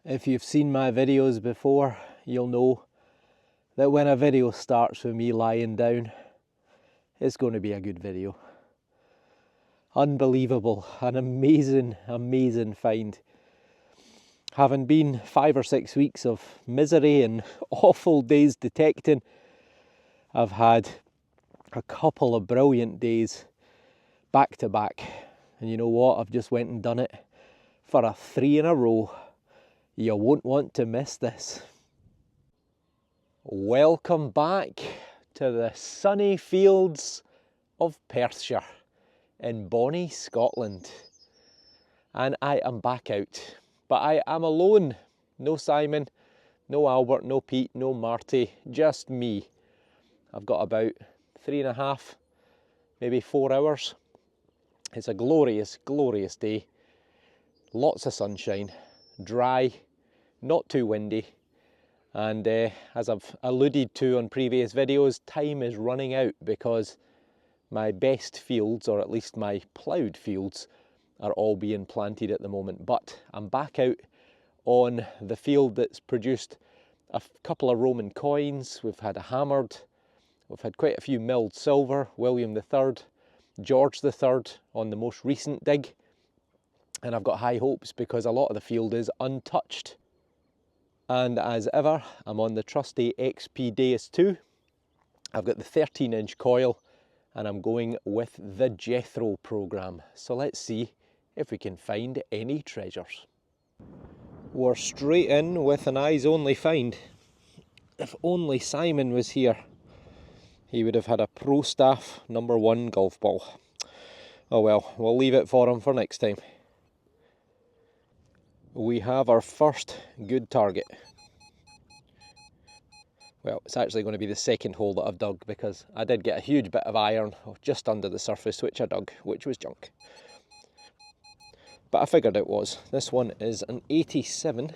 If you've seen my videos before, you'll know that when a video starts with me lying down, it's going to be a good video. Unbelievable, an amazing find. Having been 5 or 6 weeks of misery and awful days detecting, I've had a couple of brilliant days back to back. And you know what? I've just went and done it for a 3 in a row. You won't want to miss this. Welcome back to the sunny fields of Perthshire in bonny Scotland. And I am back out, but I am alone. No Simon, no Albert, no Pete, no Marty, just me. I've got about 3.5, maybe 4 hours. It's a glorious, glorious day. Lots of sunshine, dry, not too windy. And as I've alluded to on previous videos, time is running out because my best fields, or at least my ploughed fields, are all being planted at the moment. But I'm back out on the field that's produced a couple of Roman coins. We've had a hammered, we've had quite a few milled silver, William III, George III on the most recent dig. And I've got high hopes because a lot of the field is untouched. And as ever, I'm on the trusty XP DEUS 2. I've got the 13-inch coil and I'm going with the Jethro program. So let's see if we can find any treasures. We're straight in with an eyes only find. If only Simon was here, he would have had a Pro Staff #1 golf ball. Oh well, we'll leave it for him for next time. We have our first good target. Well, it's actually going to be the second hole that I've dug because I did get a huge bit of iron just under the surface which I dug, which was junk. But I figured it was. This one is an 87.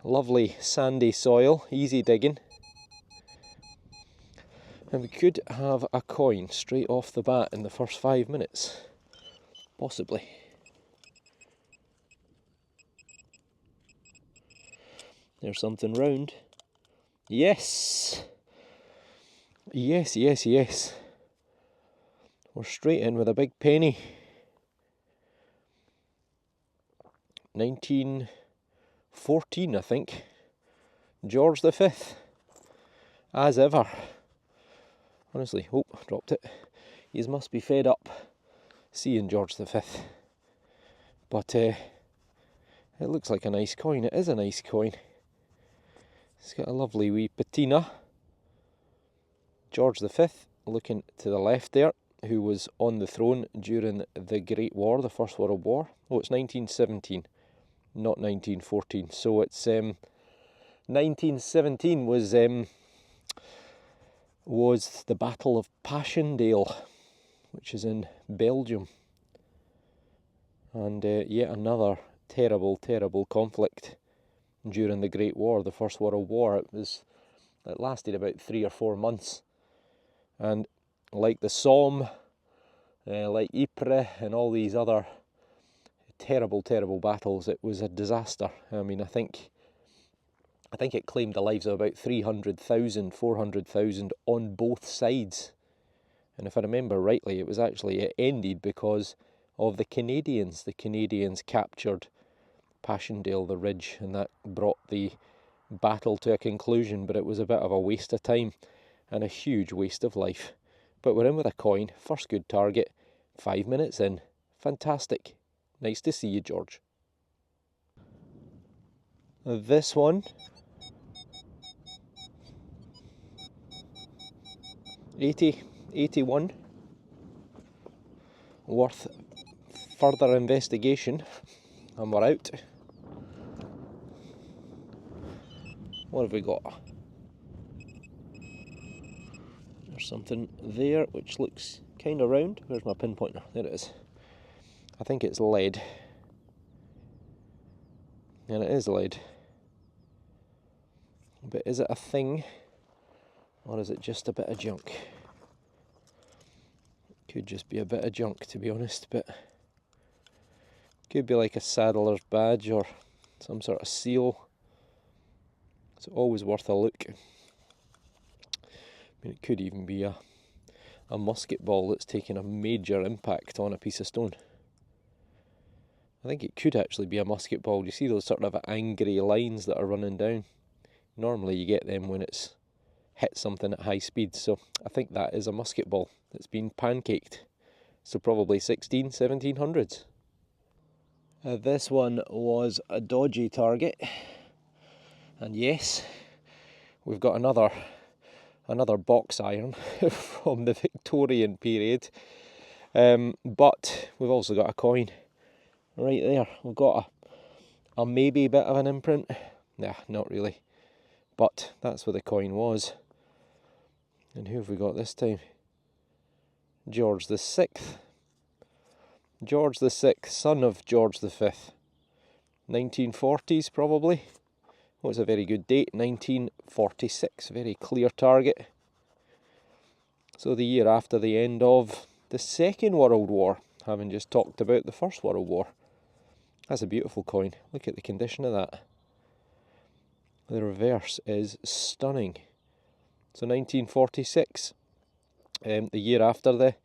Lovely sandy soil, easy digging. And we could have a coin straight off the bat in the first 5 minutes. Possibly. There's something round. Yes! Yes, yes, yes. We're straight in with a big penny. 1914, I think. George V. As ever. Honestly, oh, dropped it. Yous must be fed up seeing George V. But it looks like a nice coin. It is a nice coin. It's got a lovely wee patina. George V, looking to the left there, who was on the throne during the Great War, the First World War. Oh, it's 1917, not 1914. So it's 1917 was the Battle of Passchendaele, which is in Belgium. And yet another terrible, terrible conflict during the Great War, the First World War. It lasted about 3 or 4 months, and like the Somme, like Ypres and all these other terrible, terrible battles, it was a disaster. I mean, I think it claimed the lives of about 300,000, 400,000 on both sides. And if I remember rightly, it ended because of the Canadians. The Canadians captured Passchendaele, the ridge, and that brought the battle to a conclusion, but it was a bit of a waste of time and a huge waste of life. But we're in with a coin, first good target, 5 minutes in. Fantastic. Nice to see you, George. This one, 81, worth further investigation, and we're out. What have we got? There's something there which looks kind of round. Where's my pinpointer? There it is. I think it's lead. And it is lead. But is it a thing? Or is it just a bit of junk? Could just be a bit of junk, to be honest, but could be like a saddler's badge or some sort of seal. It's always worth a look. I mean, it could even be a musket ball that's taken a major impact on a piece of stone. I think it could actually be a musket ball. You see those sort of angry lines that are running down? Normally you get them when it's hit something at high speed, so I think that is a musket ball that's been pancaked. So probably 1700s. This one was a dodgy target, and yes, we've got another box iron from the Victorian period, but we've also got a coin right there. We've got a maybe bit of an imprint. Nah, not really, but that's where the coin was. And who have we got this time? George the Sixth. George the Sixth, son of George the Fifth. 1940s probably. Oh, it's a very good date, 1946, very clear target. So the year after the end of the Second World War, having just talked about the First World War. That's a beautiful coin. Look at the condition of that. The reverse is stunning. So 1946, the year after the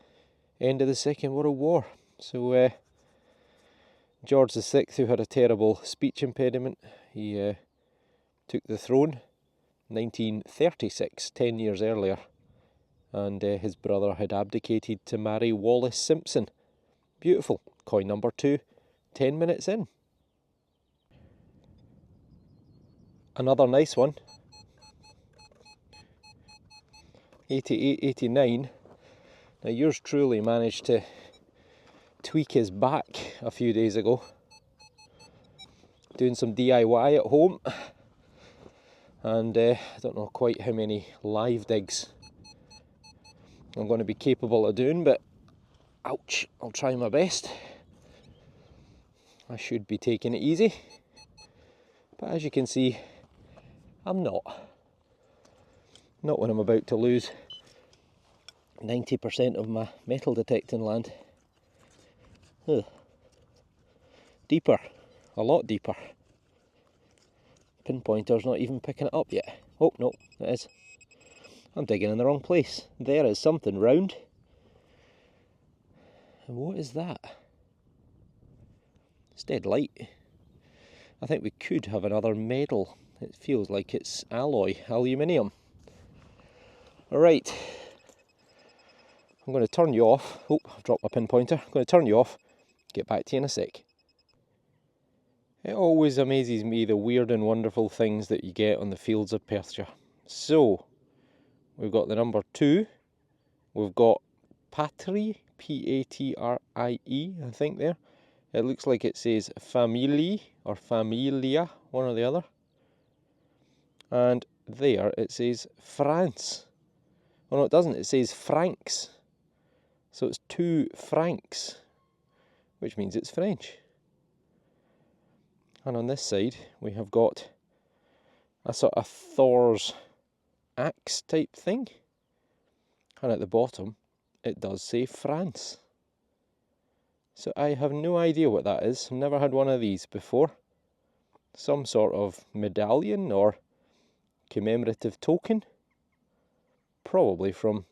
end of the Second World War. So George VI, who had a terrible speech impediment, he took the throne 1936, 10 years earlier, and his brother had abdicated to marry Wallis Simpson. Beautiful. Coin number 2, 10 minutes in. Another nice one. 88, 89. Now yours truly managed to tweak his back a few days ago, doing some DIY at home, and I don't know quite how many live digs I'm going to be capable of doing, but ouch, I'll try my best. I should be taking it easy, but as you can see, I'm not when I'm about to lose 90% of my metal detecting land. Ugh. Deeper, a lot deeper. Pinpointer's not even picking it up yet. Oh no, it is. I'm digging in the wrong place. There is something round. And what is that? It's dead light. I think we could have another metal. It feels like it's alloy, aluminium. Alright. I'm going to turn you off. Oh, I've dropped my pinpointer. I'm going to turn you off. Get back to you in a sec. It always amazes me the weird and wonderful things that you get on the fields of Perthshire. So, we've got the number 2. We've got Patrie, P-A-T-R-I-E, I think there. It looks like it says Famili or Familia, one or the other. And there it says France. Oh no, it doesn't, it says francs. So it's 2 francs, which means it's French. And on this side we have got a sort of Thor's axe type thing. And at the bottom it does say France. So I have no idea what that is. Never had one of these before. Some sort of medallion or commemorative token. Probably from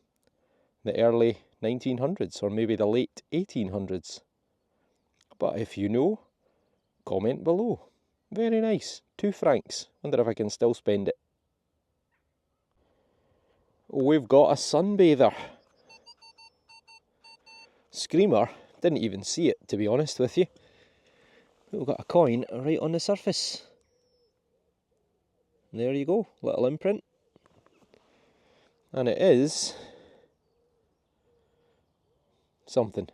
the early 1900s or maybe the late 1800s. But if you know, comment below. Very nice. 2 francs. Wonder if I can still spend it. We've got a sunbather. Screamer. Didn't even see it, to be honest with you. We've got a coin right on the surface. There you go. Little imprint. And it is something.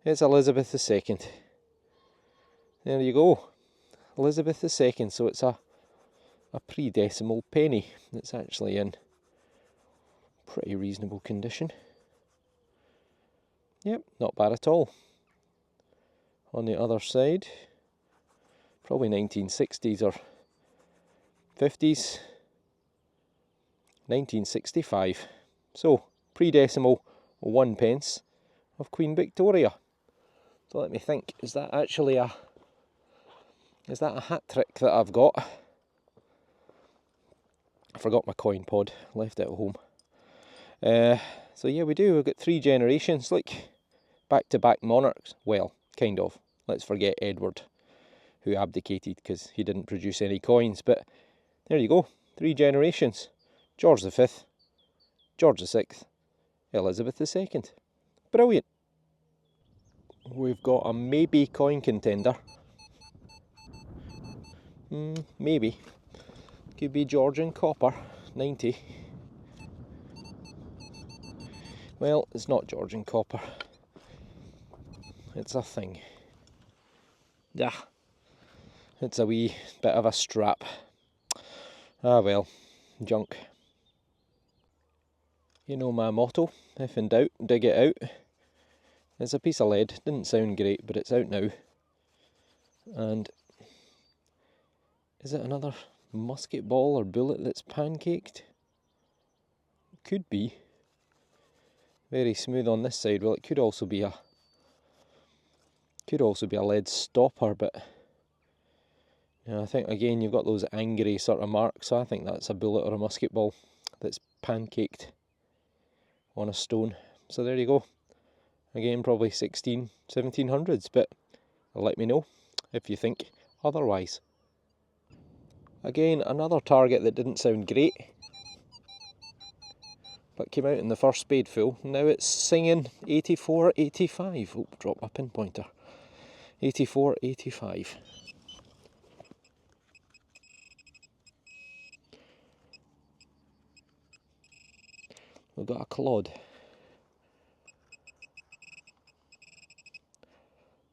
It's Elizabeth II. There you go. Elizabeth II. So it's a pre-decimal penny. It's actually in pretty reasonable condition. Yep, not bad at all. On the other side, probably 1960s or 50s. 1965. So, pre-decimal 1 pence of Queen Victoria. So let me think, is that actually a Is that a hat trick that I've got? I forgot my coin pod, left it at home. So yeah, we do. We've got 3 generations, like back-to-back monarchs. Well, kind of. Let's forget Edward, who abdicated because he didn't produce any coins. But there you go, 3 generations. George V, George VI, Elizabeth II. Brilliant. We've got a maybe coin contender. Maybe. Could be Georgian copper, 90. Well, it's not Georgian copper. It's a thing. Yeah. It's a wee bit of a strap. Ah well, junk. You know my motto, if in doubt, dig it out. It's a piece of lead, didn't sound great, but it's out now. And is it another musket ball or bullet that's pancaked? Could be. Very smooth on this side. Well, it could also be a lead stopper, but yeah, I think again you've got those angry sort of marks, so I think that's a bullet or a musket ball that's pancaked on a stone. So there you go. Again, probably 1700s, but let me know if you think otherwise. Again, another target that didn't sound great, but came out in the first spadeful. Now it's singing 8485. Oh, drop my pinpointer. 8485. We've got a clod.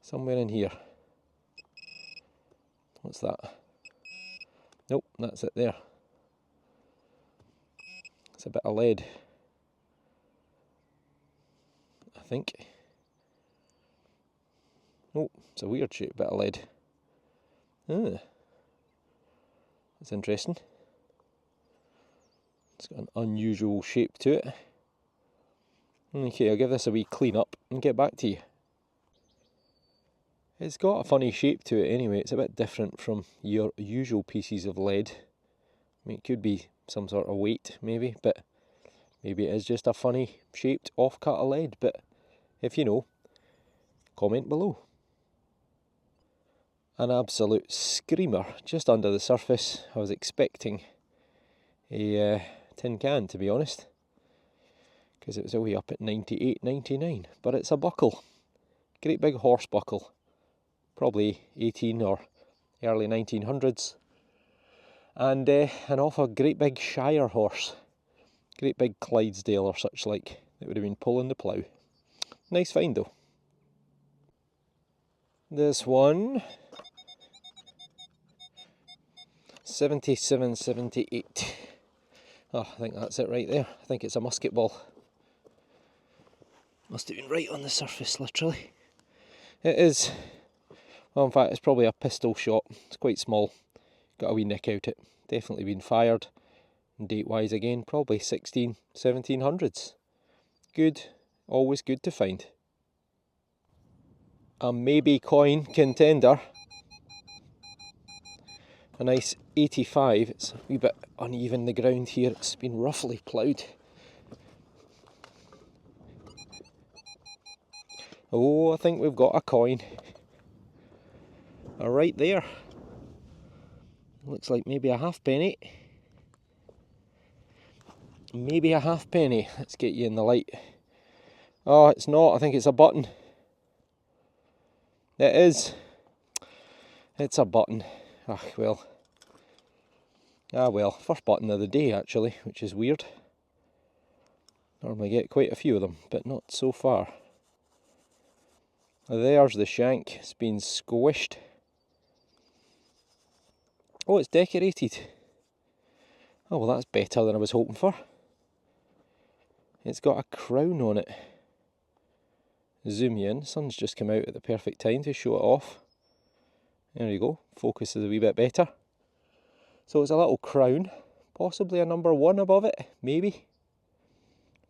Somewhere in here. What's that? Nope, that's it there. It's a bit of lead, I think. Oh, it's a weird shaped bit of lead. Ah, that's interesting. It's got an unusual shape to it. Okay, I'll give this a wee clean up and get back to you. It's got a funny shape to it anyway. It's a bit different from your usual pieces of lead. I mean, it could be some sort of weight maybe, but maybe it is just a funny shaped off-cut of lead. But if you know, comment below. An absolute screamer just under the surface. I was expecting a tin can, to be honest, because it was way up at 98, 99, but it's a buckle. Great big horse buckle. Probably 18 or early 1900s, and an awful great big Shire horse, great big Clydesdale or such like, that would have been pulling the plough. Nice find though. This one, 77, 78. Oh, I think that's it right there. I think it's a musket ball. Must have been right on the surface, literally. It is. Well, in fact, it's probably a pistol shot. It's quite small. Got a wee nick out it. Definitely been fired. And date-wise again, probably 1700s. Good. Always good to find. A maybe coin contender. A nice 85. It's a wee bit uneven, the ground here. It's been roughly ploughed. Oh, I think we've got a coin. Right there. Looks like maybe a halfpenny. Maybe a halfpenny. Let's get you in the light. Oh, it's not. I think it's a button. It is. It's a button. Ah, well. Ah, well. First button of the day, actually, which is weird. Normally get quite a few of them, but not so far. There's the shank. It's been squished. Oh, it's decorated. Oh, well, that's better than I was hoping for. It's got a crown on it. Zoom you in. Sun's just come out at the perfect time to show it off. There you go. Focus is a wee bit better. So it's a little crown. Possibly a number 1 above it. Maybe.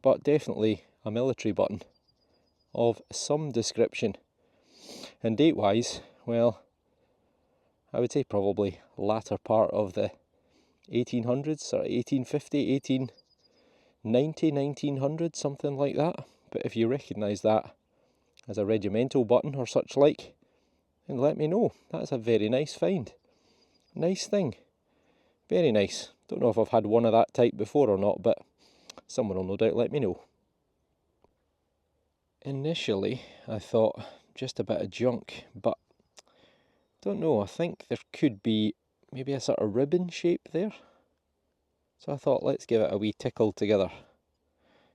But definitely a military button of some description. And date-wise, well, I would say probably latter part of the 1800s, sort of 1850, 1890, 1900, something like that. But if you recognise that as a regimental button or such like, then let me know. That's a very nice find. Nice thing. Very nice. Don't know if I've had one of that type before or not, but someone will no doubt let me know. Initially, I thought just a bit of junk, but don't know, I think there could be maybe a sort of ribbon shape there. So I thought, let's give it a wee tickle together.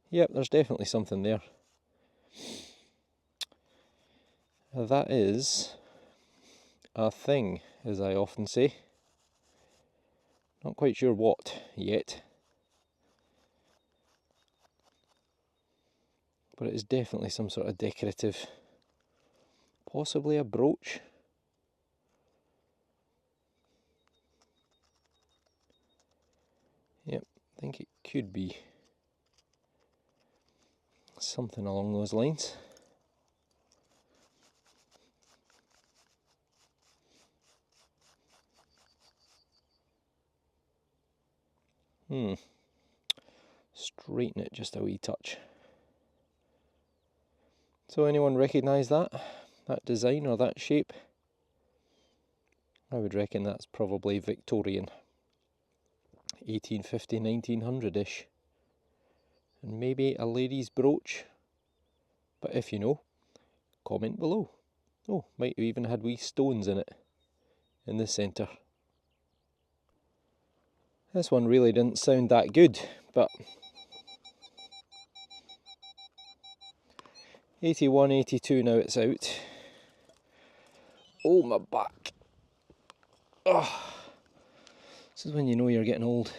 Yep, there's definitely something there. That is a thing, as I often say. Not quite sure what yet, but it is definitely some sort of decorative, possibly a brooch. Yep, I think it could be something along those lines. Straighten it just a wee touch. So anyone recognise that design or that shape? I would reckon that's probably Victorian, 1850, 1900-ish. And maybe a lady's brooch. But if you know, comment below. Oh, might have even had wee stones in it, in the centre. This one really didn't sound that good, but 81, 82 now it's out. Oh, my back. Oh, this is when you know you're getting old.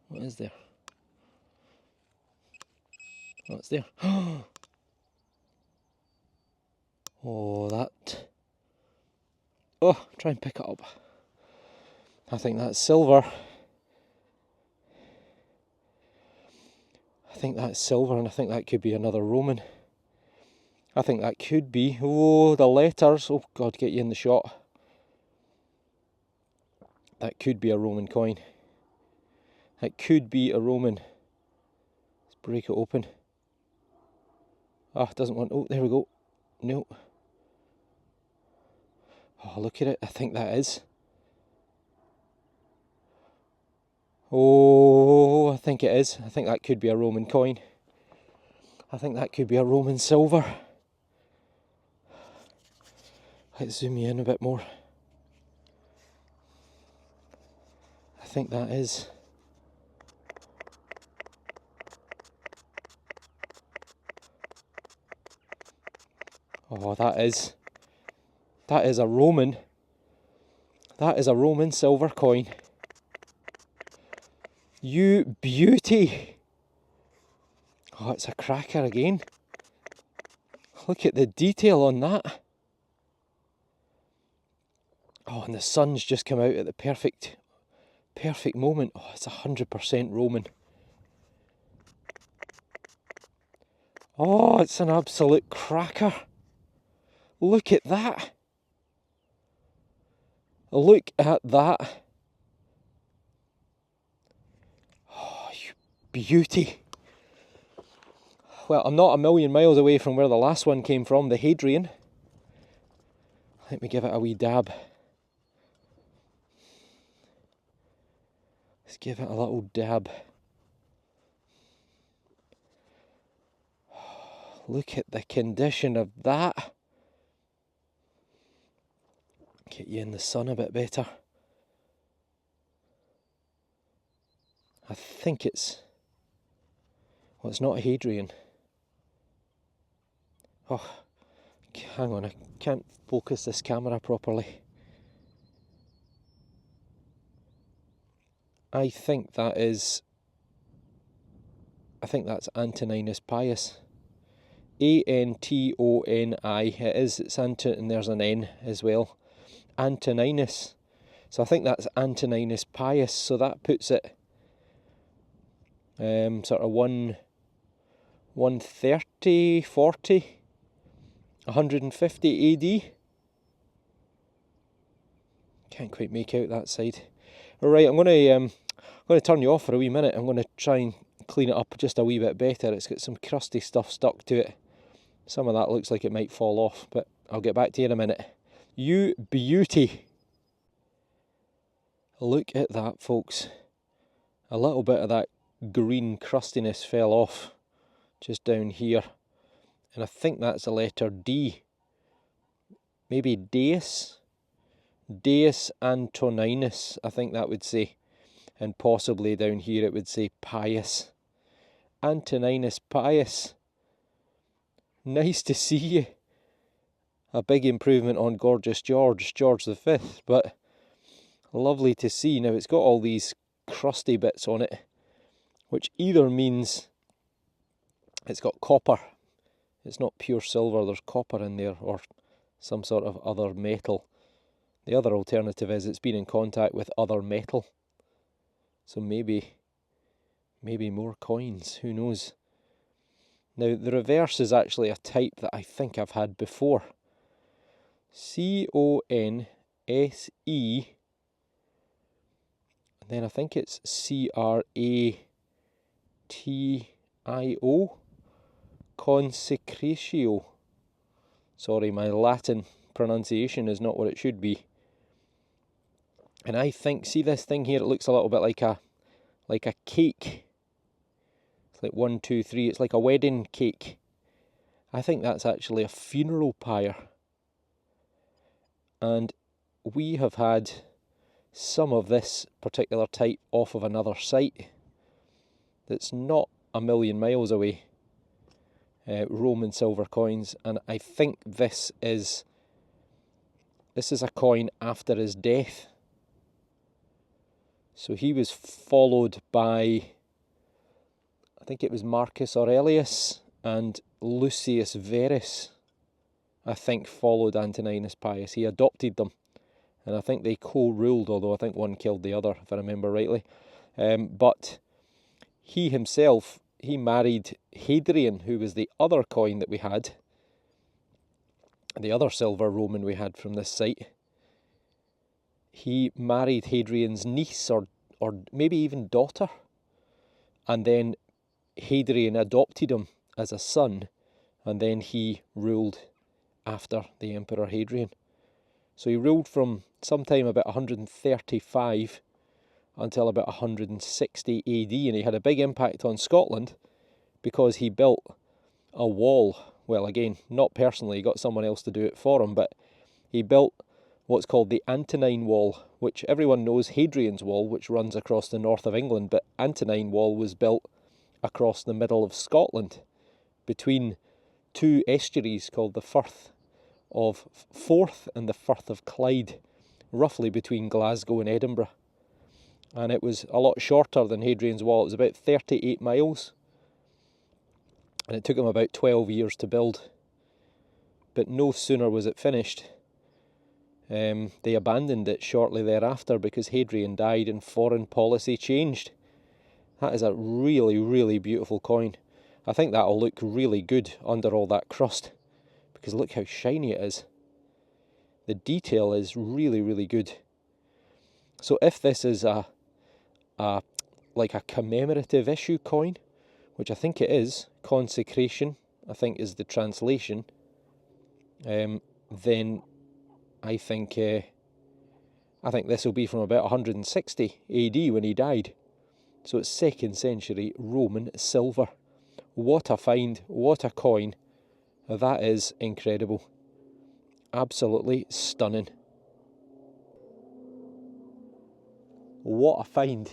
What is there? Oh, it's there. Oh, that. Oh, try and pick it up. I think that's silver. I think that's silver, and I think that could be another Roman. I think that could be. Oh, the letters. Oh, God, get you in the shot. That could be a Roman coin. That could be a Roman. Let's break it open. Ah, it doesn't want. Oh, there we go. No. Oh, look at it. I think that is. Oh, I think it is. I think that could be a Roman coin. I think that could be a Roman silver. Let's zoom you in a bit more. I think that is. Oh, that is a Roman. That is a Roman silver coin. You beauty! Oh, it's a cracker again. Look at the detail on that. Oh, and the sun's just come out at the perfect moment. Oh, it's 100% Roman. Oh, it's an absolute cracker. Look at that. Look at that. Oh, you beauty. Well, I'm not a million miles away from where the last one came from, the Hadrian. Let me give it a wee dab. Let's give it a little dab. Look at the condition of that. Get you in the sun a bit better. I think it's... Well, it's not a Hadrian. Oh, hang on, I can't focus this camera properly. I think that's Antoninus Pius. A-N-T-O-N-I. It is, it's and there's an N as well. Antoninus. So I think that's Antoninus Pius, so that puts it sort of 130, 40, 150 AD. Can't quite make out that side. Alright, I'm going to turn you off for a wee minute. I'm going to try and clean it up just a wee bit better. It's got some crusty stuff stuck to it. Some of that looks like it might fall off, but I'll get back to you in a minute. You beauty! Look at that, folks. A little bit of that green crustiness fell off just down here. And I think that's the letter D. Maybe Deus? Deus Antoninus, I think that would say. And possibly down here it would say Pius. Antoninus Pius. Nice to see you. A big improvement on Gorgeous George V, but lovely to see. Now it's got all these crusty bits on it, which either means it's got copper. It's not pure silver, there's copper in there, or some sort of other metal. The other alternative is it's been in contact with other metal. So maybe more coins, who knows. Now the reverse is actually a type that I think I've had before. C-O-N-S-E, and then I think it's C-R-A-T-I-O, consecratio. Sorry, my Latin pronunciation is not what it should be. And I think, see this thing here, it looks a little bit like a cake. It's like 1, 2, 3, it's like a wedding cake. I think that's actually a funeral pyre. And we have had some of this particular type off of another site that's not a million miles away. Roman silver coins, and I think this is a coin after his death. So he was followed by, I think it was Marcus Aurelius and Lucius Verus, I think, followed Antoninus Pius. He adopted them, and I think they co-ruled, although I think one killed the other, if I remember rightly. But he himself, he married Hadrian, who was the other coin that we had, the other silver Roman we had from this site. He married Hadrian's niece, or maybe even daughter, and then Hadrian adopted him as a son, and then he ruled after the Emperor Hadrian. So he ruled from sometime about 135 until about 160 AD, and he had a big impact on Scotland because he built a wall. Well, again, not personally, he got someone else to do it for him, but he built what's called the Antonine Wall, which everyone knows Hadrian's Wall, which runs across the north of England, but Antonine Wall was built across the middle of Scotland, between two estuaries called the Firth of Forth and the Firth of Clyde, roughly between Glasgow and Edinburgh. And it was a lot shorter than Hadrian's Wall. It was about 38 miles, and it took him about 12 years to build. But no sooner was it finished, they abandoned it shortly thereafter because Hadrian died and foreign policy changed. That is a really, really beautiful coin. I think that'll look really good under all that crust, because look how shiny it is. The detail is really, really good. So if this is like a commemorative issue coin, which I think it is, consecration, I think is the translation, then I think this will be from about 160 AD when he died. So it's 2nd century Roman silver. What a find, what a coin. That is incredible. Absolutely stunning. What a find.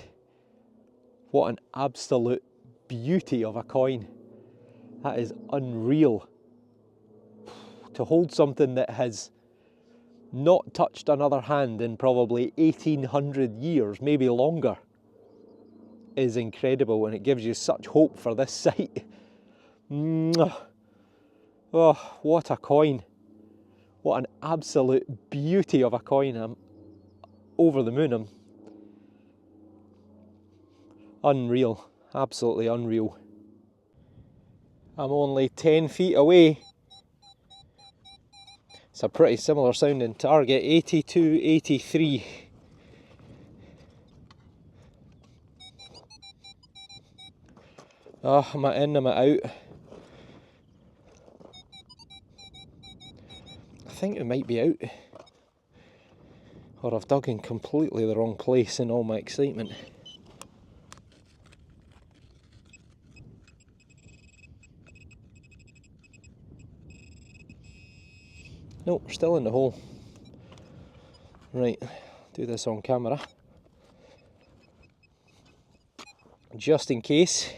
What an absolute beauty of a coin. That is unreal. To hold something that has not touched another hand in probably 1800 years, maybe longer, is incredible, and it gives you such hope for this site. Oh, what a coin. What an absolute beauty of a coin. I'm over the moon. Unreal, absolutely unreal. I'm only 10 feet away. It's It's a pretty similar sounding target, 8283. Oh, am I in, am I out? I think it might be out. Or I've dug in completely the wrong place in all my excitement. Nope, still in the hole. Right, do this on camera. Just in case.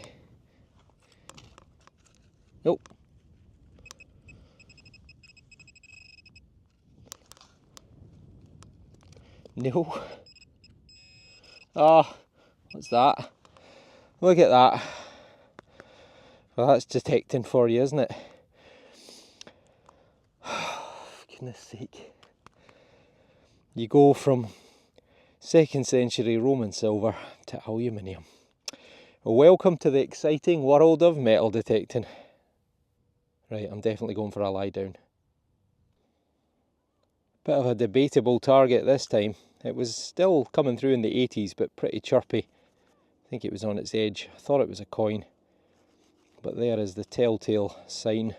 Nope. No. Ah, what's that? Look at that. Well, that's detecting for you, isn't it? Goodness sake. You go from 2nd century Roman silver to aluminium. Welcome to the exciting world of metal detecting. Right, I'm definitely going for a lie down. Bit of a debatable target this time. It was still coming through in the 80s, but pretty chirpy. I think it was on its edge. I thought it was a coin. But there is the telltale sign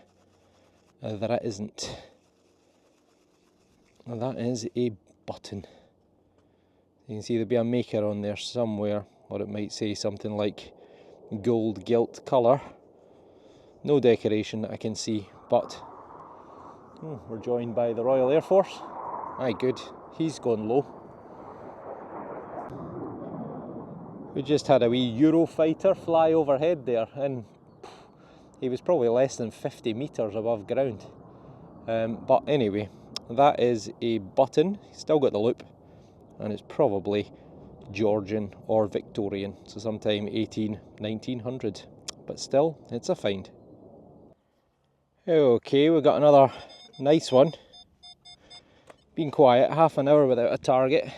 that it isn't. And that is a button. You can see there'll be a maker on there somewhere, or it might say something like gold gilt colour. No decoration that I can see, but we're joined by the Royal Air Force. Aye, good. He's gone low. We just had a wee Eurofighter fly overhead there, and he was probably less than 50 metres above ground. But anyway, that is a button. Still got the loop, and it's probably Georgian or Victorian, so sometime 1900. But still, it's a find. Okay, we've got another nice one. Been quiet, half an hour without a target.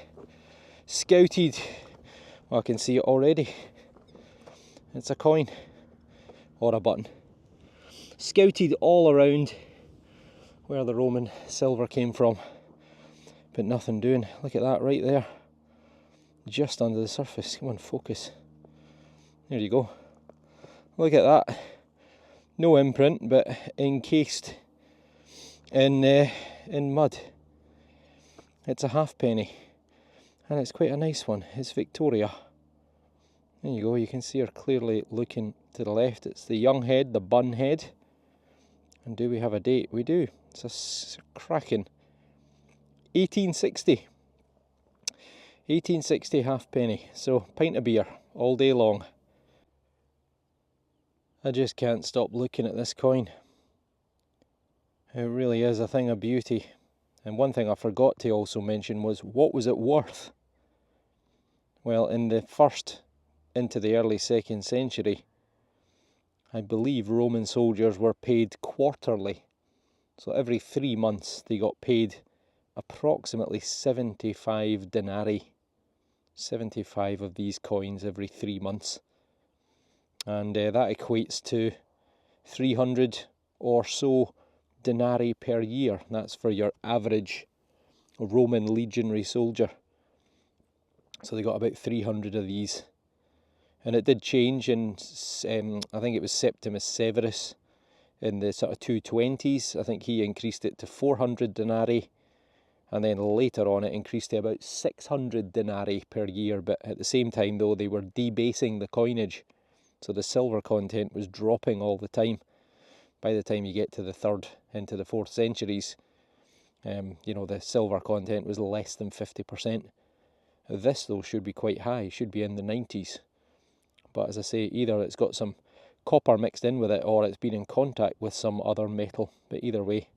Scouted, well, I can see it already. It's a coin or a button. Scouted all around where the Roman silver came from, but nothing doing. Look at that right there, just under the surface. Come on, focus. There you go. Look at that. No imprint, but encased in mud. It's a halfpenny, and it's quite a nice one. It's Victoria. There you go. You can see her clearly looking to the left. It's the young head, the bun head. And do we have a date? We do. It's a cracking 1860. 1860 halfpenny. So, pint of beer all day long. I just can't stop looking at this coin. It really is a thing of beauty. And one thing I forgot to also mention was, what was it worth? Well, in the first into the early 2nd century, I believe Roman soldiers were paid quarterly. So every 3 months they got paid approximately 75 denarii. 75 of these coins every 3 months. And that equates to 300 or so denarii per year. That's for your average Roman legionary soldier. So they got about 300 of these. And it did change in, I think it was Septimus Severus in the sort of 220s. I think he increased it to 400 denarii. And then later on it increased to about 600 denarii per year. But at the same time though, they were debasing the coinage. So the silver content was dropping all the time. By the time you get to the 3rd into the 4th centuries, you know, the silver content was less than 50%. This though should be quite high, should be in the 90s. But as I say, either it's got some copper mixed in with it, or it's been in contact with some other metal. But either way,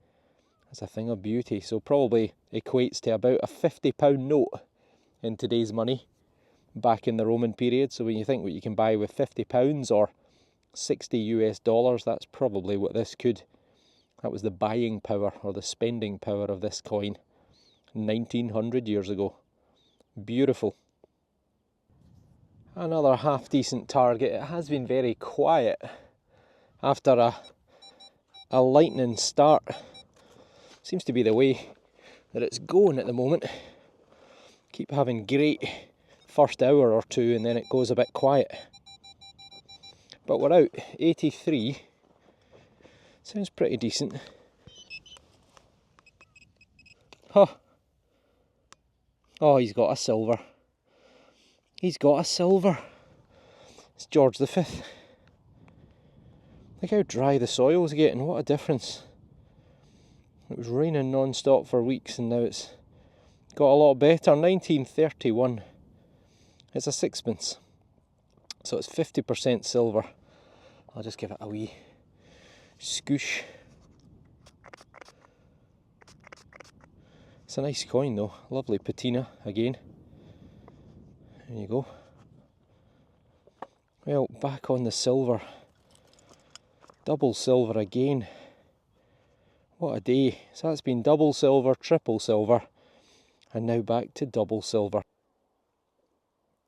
it's a thing of beauty. So probably equates to about a £50 note in today's money back in the Roman period. So when you think what you can buy with £50 or 60 US dollars, that's probably what this could. That was the buying power or the spending power of this coin 1900 years ago. Beautiful. Another half decent target. It has been very quiet after a lightning start Seems to be the way that it's going at the moment. Keep having great first hour or two and then it goes a bit quiet. But we're out 83. Sounds pretty decent. Huh. Oh, he's got a silver. He's got a silver. It's George V. Look how dry the soil's getting, what a difference. It was raining non-stop for weeks and now it's got a lot better. 1931. It's a sixpence. So it's 50% silver. I'll just give it a wee scoosh. It's a nice coin though, lovely patina again. There you go. Well, back on the silver. Double silver again. What a day. So that's been double silver, triple silver, and now back to double silver.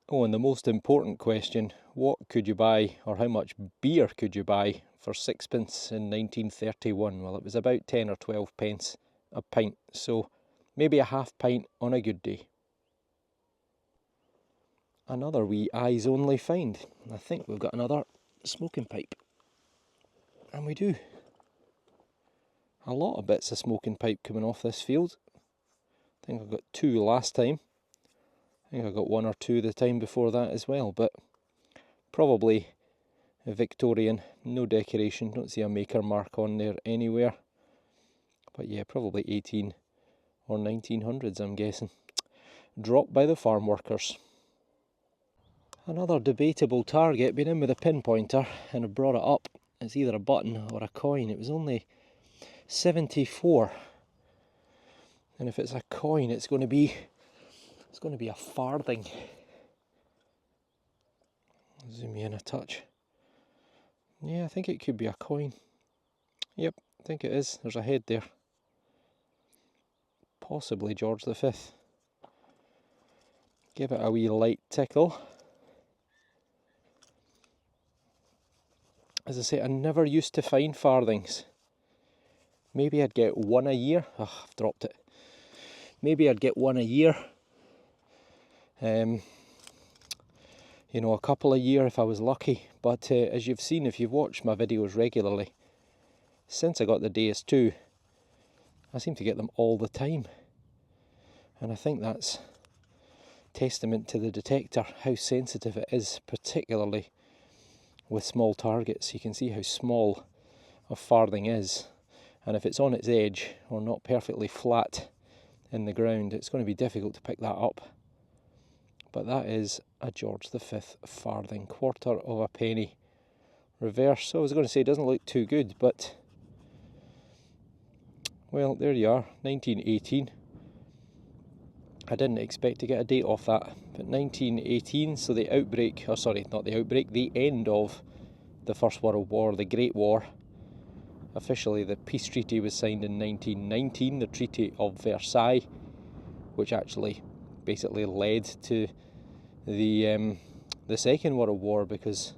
Oh, and the most important question, what could you buy, or how much beer could you buy for sixpence in 1931? Well, it was about 10 or 12 pence a pint, so maybe a half pint on a good day. Another wee eyes only find. I think we've got another smoking pipe. And we do. A lot of bits of smoking pipe coming off this field. I think I got 2 last time. I think I got 1 or 2 the time before that as well, but probably a Victorian, no decoration, don't see a maker mark on there anywhere. But yeah, probably 18 or 1900s I'm guessing. Dropped by the farm workers. Another debatable target, been in with a pinpointer and have brought it up. It's either a button or a coin. It was only 74. And if it's a coin, it's going to be a farthing. Zoom you in a touch. Yeah, I think it could be a coin. Yep, I think it is. There's a head there. Possibly George V. Give it a wee light tickle. As I say, I never used to find farthings. Maybe I'd get 1 a year. Oh, I've dropped it. Maybe I'd get 1 a year. You know, a couple a year if I was lucky. But as you've seen, if you've watched my videos regularly, since I got the Deus 2, I seem to get them all the time. And I think that's testament to the detector, how sensitive it is, particularly with small targets. You can see how small a farthing is, and if it's on its edge or not perfectly flat in the ground, it's going to be difficult to pick that up. But that is a George V farthing, quarter of a penny. Reverse, so I was going to say it doesn't look too good, but well, there you are, 1918. I didn't expect to get a date off that, but 1918, so the outbreak, oh sorry, not the outbreak, the end of the First World War, the Great War. Officially the peace treaty was signed in 1919, the Treaty of Versailles, which actually basically led to the Second World War, because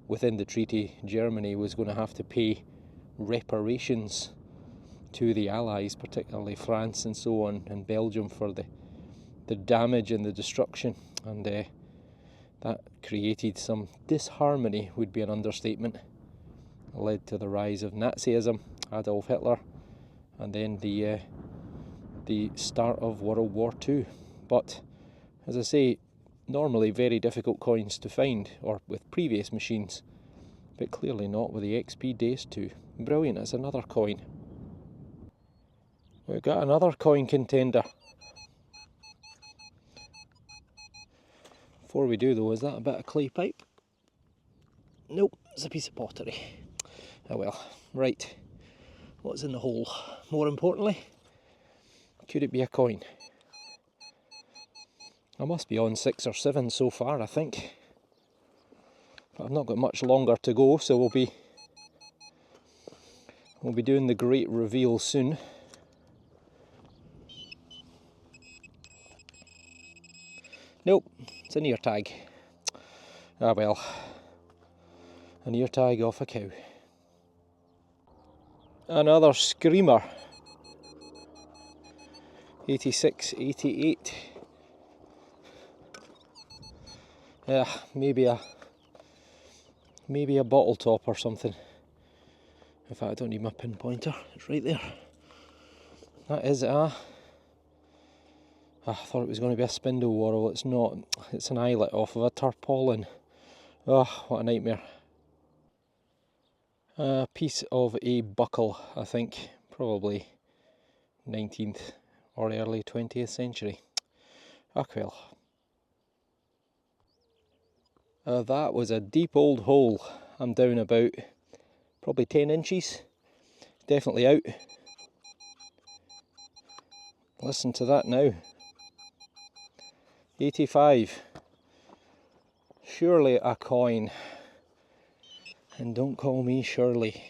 within the treaty Germany was going to have to pay reparations to the Allies, particularly France and so on, and Belgium, for the damage and the destruction, and that created some disharmony, would be an understatement. It led to the rise of Nazism, Adolf Hitler, and then the start of World War II. But as I say, normally very difficult coins to find, or with previous machines, but clearly not with the XP DEUS 2. Brilliant, it's another coin. We've got another coin contender. Before we do though, is that a bit of clay pipe? Nope, it's a piece of pottery. Oh well, right. What's in the hole? More importantly, could it be a coin? I must be on 6 or 7 so far, I think. But I've not got much longer to go, so we'll be doing the great reveal soon. Nope, it's an ear tag. Ah well, an ear tag off a cow. Another screamer. 86, 88. Maybe a bottle top or something. In fact, I don't need my pinpointer, it's right there. That is I thought it was going to be a spindle whorl, it's not. It's an eyelet off of a tarpaulin. Oh, what a nightmare. A piece of a buckle, I think, probably 19th or early 20th century. Ah, well. That was a deep old hole. I'm down about probably 10 inches. Definitely out. Listen to that now. 85. Surely a coin. And don't call me Shirley.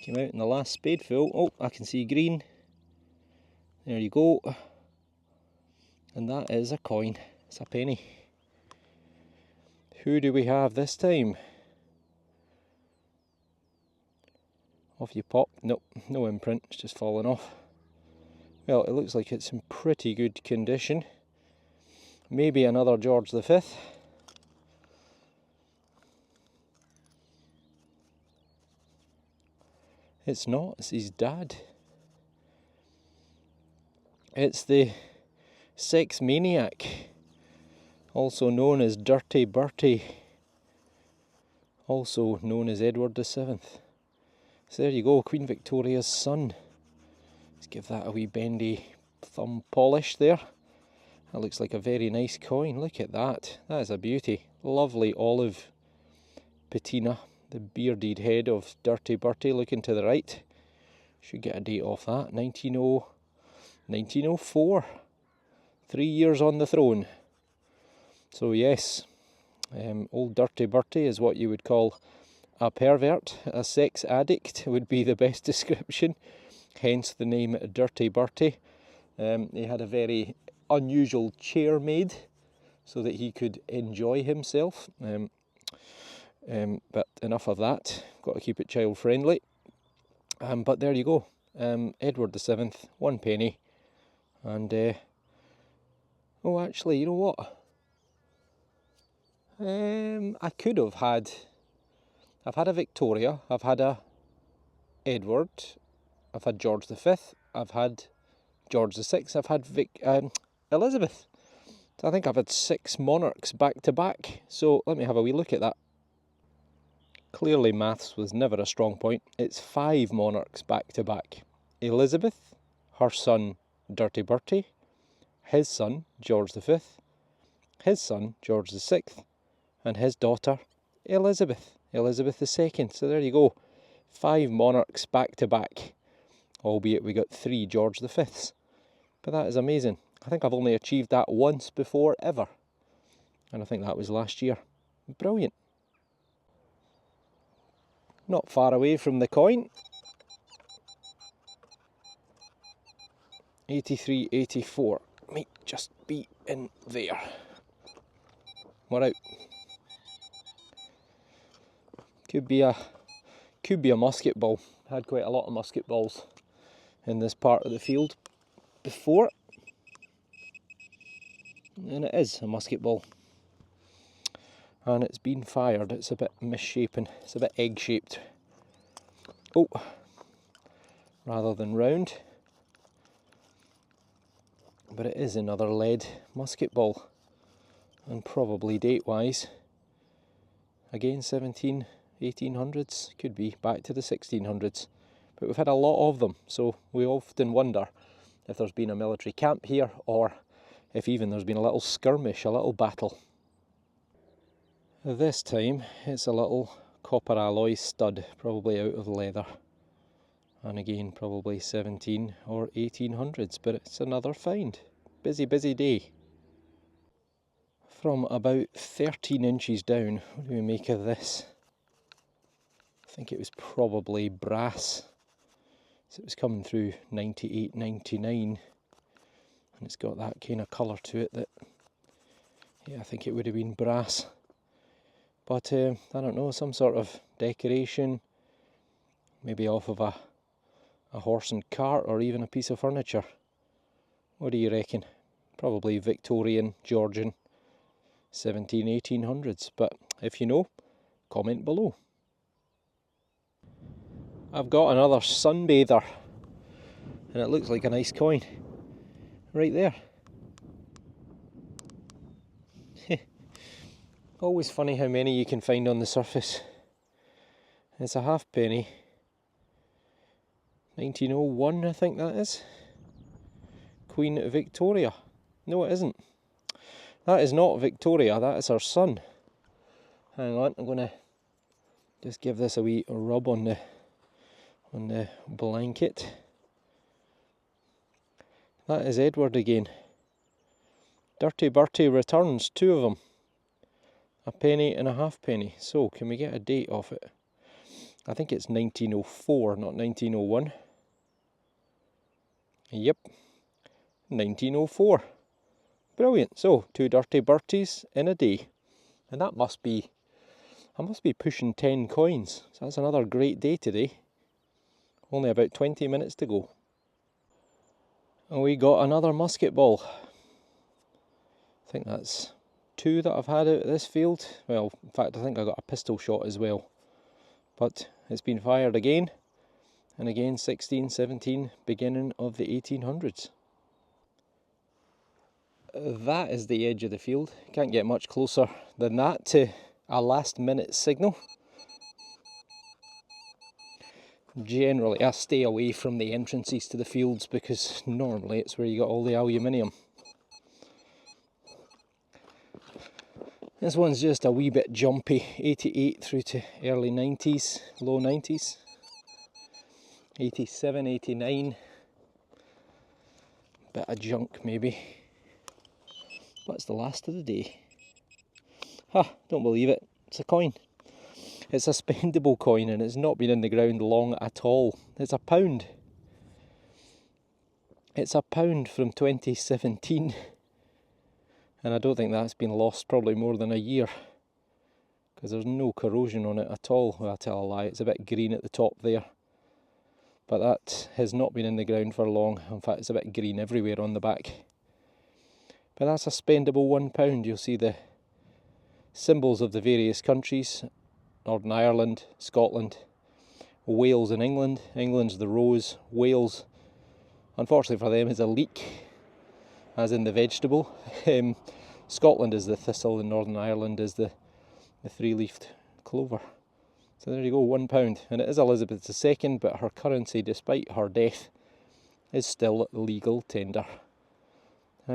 Came out in the last spadeful. Oh, I can see green. There you go. And that is a coin. It's a penny. Who do we have this time? Off you pop. Nope, no imprint. It's just fallen off. Well, it looks like it's in pretty good condition. Maybe another George V. It's not, it's his dad. It's the sex maniac, also known as Dirty Bertie, also known as Edward VII. So there you go, Queen Victoria's son. Let's give that a wee bendy thumb polish there. That looks like a very nice coin. Look at that. That is a beauty. Lovely olive patina. The bearded head of Dirty Bertie looking to the right. Should get a date off that. 1904. 3 years on the throne. So yes, old Dirty Bertie is what you would call a pervert. A sex addict would be the best description. Hence the name Dirty Bertie. He had a very unusual chair made so that he could enjoy himself. But enough of that. Got to keep it child friendly. But there you go. Edward VII, 1 penny. And oh, actually, you know what? I could have had. I've had a Victoria. I've had a Edward. I've had George V. I've had George VI. I've had Elizabeth. So I think I've had 6 monarchs back to back. So let me have a wee look at that. Clearly maths was never a strong point. It's 5 monarchs back to back. Elizabeth, her son Dirty Bertie, his son George V, his son George VI, and his daughter Elizabeth II. So there you go. 5 monarchs back to back. Albeit we got 3 George V's. But that is amazing. I think I've only achieved that once before ever. And I think that was last year. Brilliant. Not far away from the coin. 83, 84. Might just be in there. We're out. Could be a musket ball. Had quite a lot of musket balls in this part of the field before. And it is a musket ball. And it's been fired. It's a bit misshapen. It's a bit egg-shaped. Oh, rather than round. But it is another lead musket ball. And probably date-wise, again 1800s, could be back to the 1600s. But we've had a lot of them, so we often wonder if there's been a military camp here, or if even there's been a little skirmish, a little battle. This time it's a little copper alloy stud, probably out of leather. And again, probably 17 or 1800s, but it's another find. Busy, busy day. From about 13 inches down, what do we make of this? I think it was probably brass. So it was coming through 98, 99. And it's got that kind of colour to it that, yeah, I think it would have been brass. But I don't know, some sort of decoration, maybe off of a a horse and cart, or even a piece of furniture. What do you reckon? Probably Victorian, Georgian, 1800s, but if you know, comment below. I've got another sunbather, and it looks like a nice coin right there. Always funny how many you can find on the surface. It's a halfpenny, 1901 I think that is. Queen Victoria. No, it isn't. That is not Victoria, that is her son. Hang on, I'm going to just give this a wee rub on the blanket. That is Edward again. Dirty Bertie returns, 2 of them. A penny and a halfpenny. So, can we get a date off it? I think it's 1904, not 1901. Yep, 1904. Brilliant. So, 2 Dirty Berties in a day. And that must be, I must be pushing 10 coins. So that's another great day today. Only about 20 minutes to go. And we got another musket ball. I think that's 2 that I've had out of this field. Well, in fact, I think I got a pistol shot as well. But it's been fired again and again, 16, 17, beginning of the 1800s. That is the edge of the field. Can't get much closer than that to a last minute signal. Generally I stay away from the entrances to the fields because normally it's where you got all the aluminium. This one's just a wee bit jumpy, 88 through to early 90s, low 90s, 87, 89, bit of junk maybe, but it's the last of the day. Ha, don't believe it, it's a coin. It's a spendable coin and it's not been in the ground long at all. It's a pound. It's a pound from 2017. And I don't think that's been lost probably more than a year, because there's no corrosion on it at all. Well, I tell a lie, it's a bit green at the top there, but that has not been in the ground for long. In fact, it's a bit green everywhere on the back. But that's a spendable £1. You'll see the symbols of the various countries: Northern Ireland, Scotland, Wales and England. England's the rose, Wales, unfortunately for them, is a leek, as in the vegetable. Scotland is the thistle and Northern Ireland is the 3-leafed clover. So there you go, £1. And it is Elizabeth II, but her currency, despite her death, is still legal tender.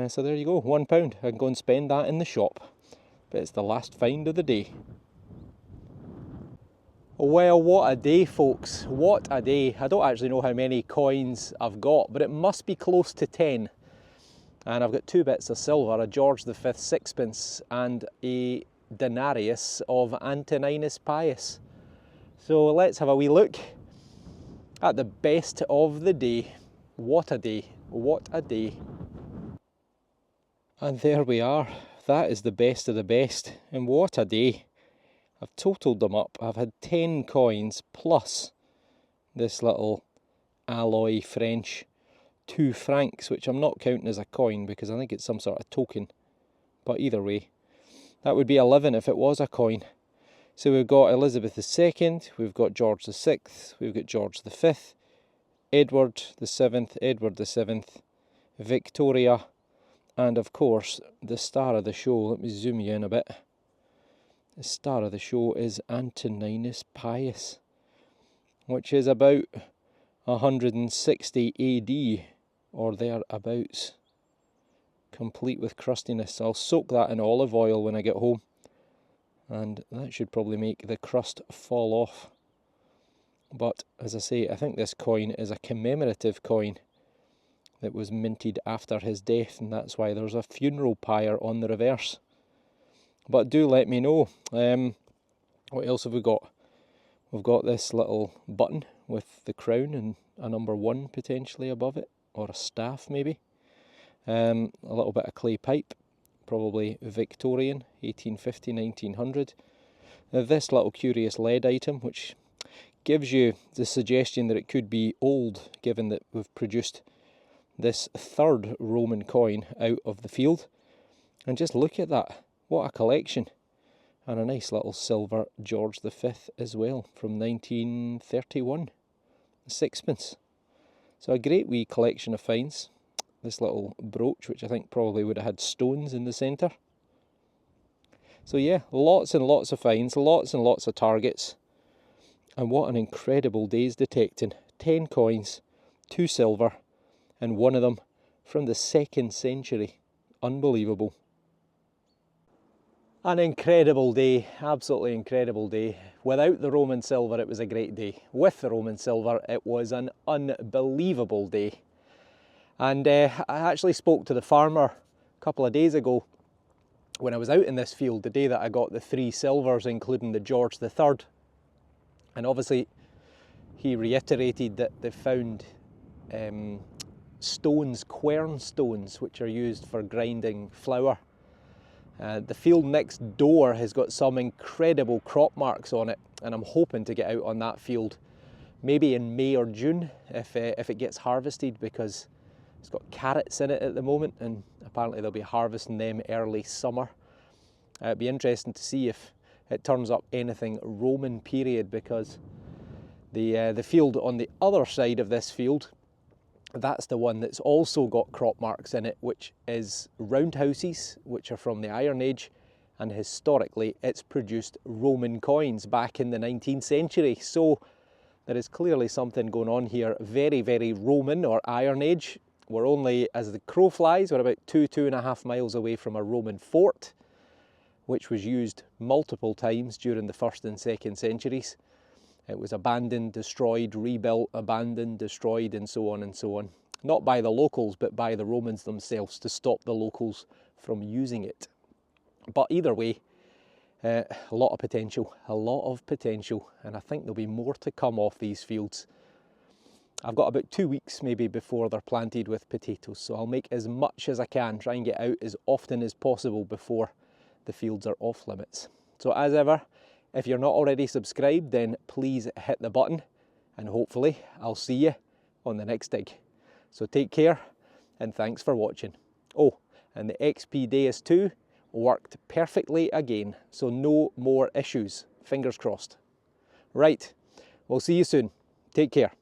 So there you go, £1. I can go and spend that in the shop. But it's the last find of the day. Well, what a day, folks. What a day. I don't actually know how many coins I've got, but it must be close to 10. And I've got 2 bits of silver, a George V sixpence and a denarius of Antoninus Pius. So let's have a wee look at the best of the day. What a day, what a day. And there we are, that is the best of the best, and what a day. I've totaled them up. I've had 10 coins plus this little alloy French 2 francs, which I'm not counting as a coin because I think it's some sort of token. But either way, that would be 11 if it was a coin. So we've got Elizabeth II, we've got George VI, we've got George V, Edward VII, Victoria, and of course the star of the show. Let me zoom you in a bit. The star of the show is Antoninus Pius, which is about 160 AD or thereabouts, complete with crustiness. I'll soak that in olive oil when I get home, and that should probably make the crust fall off. But as I say, I think this coin is a commemorative coin that was minted after his death, and that's why there's a funeral pyre on the reverse. But do let me know. What else have we got? We've got this little button with the crown and a number 1 potentially above it, or a staff maybe. A little bit of clay pipe, probably Victorian, 1850, 1900. Now this little curious lead item, which gives you the suggestion that it could be old, given that we've produced this third Roman coin out of the field. And just look at that, what a collection. And a nice little silver George V as well, from 1931, sixpence. So a great wee collection of finds. This little brooch, which I think probably would have had stones in the centre. So yeah, lots and lots of finds, lots and lots of targets. And what an incredible day's detecting. 10 coins, 2 silver, and one of them from the 2nd century. Unbelievable. An incredible day, absolutely incredible day. Without the Roman silver, it was a great day. With the Roman silver, it was an unbelievable day. And I actually spoke to the farmer a couple of days ago when I was out in this field, the day that I got the 3 silvers, including the George III. And obviously, he reiterated that they found stones, quern stones, which are used for grinding flour. The field next door has got some incredible crop marks on it, and I'm hoping to get out on that field maybe in May or June if it gets harvested, because it's got carrots in it at the moment, and apparently they'll be harvesting them early summer. It'd be interesting to see if it turns up anything Roman period, because the field on the other side of this field, that's the one that's also got crop marks in it, which is roundhouses, which are from the Iron Age, and historically it's produced Roman coins back in the 19th century. So there is clearly something going on here, very, very Roman or Iron Age. We're only, as the crow flies, we're about 2.5 miles away from a Roman fort, which was used multiple times during the 1st and 2nd centuries. It was abandoned, destroyed, rebuilt, abandoned, destroyed, and so on and so on. Not by the locals, but by the Romans themselves to stop the locals from using it. But either way, a lot of potential, and I think there'll be more to come off these fields. I've got about 2 weeks maybe before they're planted with potatoes, so I'll make as much as I can, try and get out as often as possible before the fields are off limits. So as ever, if you're not already subscribed, then please hit the button, and hopefully I'll see you on the next dig. So take care, and thanks for watching. Oh, and the XP DEUS 2 worked perfectly again, so no more issues, fingers crossed. Right, we'll see you soon. Take care.